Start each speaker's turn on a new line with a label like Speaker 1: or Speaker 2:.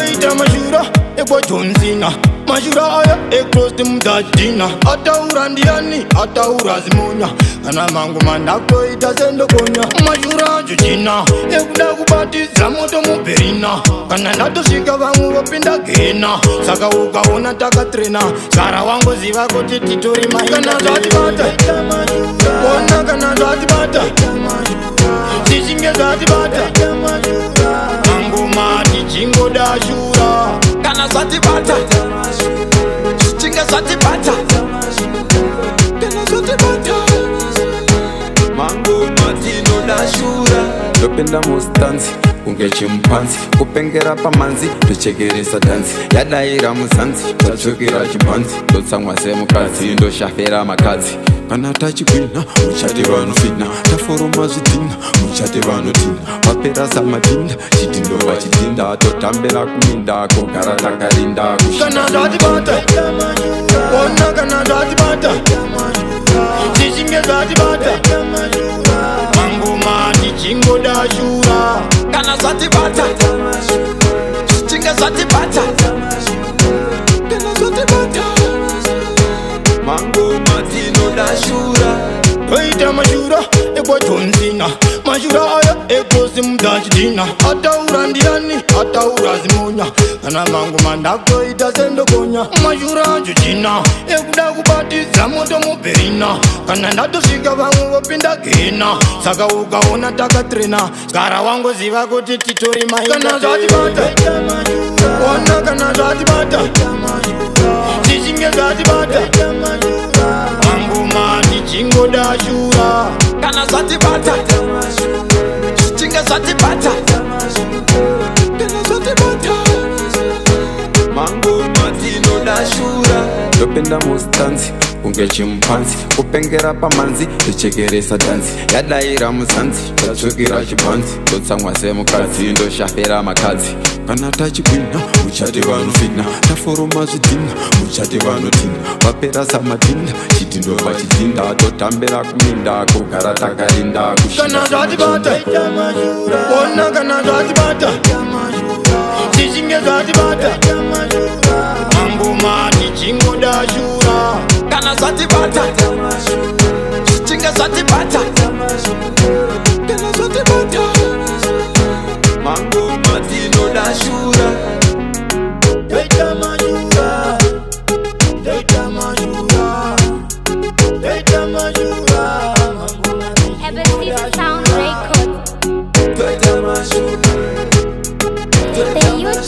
Speaker 1: Eita mashura, ego Johnsina. Mashura aya, ekros tim dajina. Ataura ndiani, ataura zimunya. Kana mangu mandako itasendo konya. Mashura jujina, ekuda kubatiza moto muberina. Kana ndatoshika vangu wapinda gena. Saka ukaona takatrena. Sara wangu ziva kuti titori mai. Kana zati bata, ona kana zati bata. Zichinge zati bata. Chigogodera shura
Speaker 2: kana zati bata chinga zati bata kana zati bata mango matino da shura ndopenda mustanzi kunge chimpanzi kupengera pamanzi tochekeresa danzi yadaira muzanzi tatsvukira chimpanzi totsamwa semukadzi ndoshafera makadzi kana tachigwina uchate vanofina taforoma zvidhina uchate vanotina vapera samadhinda chidindo vachidhinda totambira kuminda kogara takarinda
Speaker 1: kana zvatibata ona kana zvatibata zichinge zvatibata mangoma Chigogodera shura
Speaker 2: kana zvatibata zichinge zvatibata kana zvatibata mangoma tinoda shura.
Speaker 1: Eita mashura, ego Johnsina. Mashura aya, ego simdajina. Ataura ndiani, ataura zimunya. Kana mangu mandako itasendo konya. Mashura jujina, ekuda kubatiza moto muberina. Kana ndatoshika vangu wapinda gena. Saka ukaona takatrena. Skara wangu ziva kuti titori mai. Kana zvatibata, ona kana zvatibata. Zichinge zvatibata. Chigogodera shura
Speaker 2: kana zati bata chinga zati bata kana zati bata mango matino da shura ndopenda mustanzi kunge chimpanzi kupengera pamanzi tochekeresa danzi yadaira muzanzi tatsvukira chibhanzi totsamwa semukadzi ndoshafera makadzi kana tachigwina uchate vanofina taforoma zvidhina uchate vanotina vapera samadhinda chidindo vachidhinda totambira kuminda kogara takarinda
Speaker 1: kana zvatibata ona kana zvatibata zichinge zvatibata mangoma Chigogodera shura
Speaker 2: kana zati bata chinga zati bata kana zati bata mango matino da shura.
Speaker 1: Eita mashura, eita mashura, eita mashura.
Speaker 3: ABC Sound Record.
Speaker 1: Eita mashura,
Speaker 3: The youth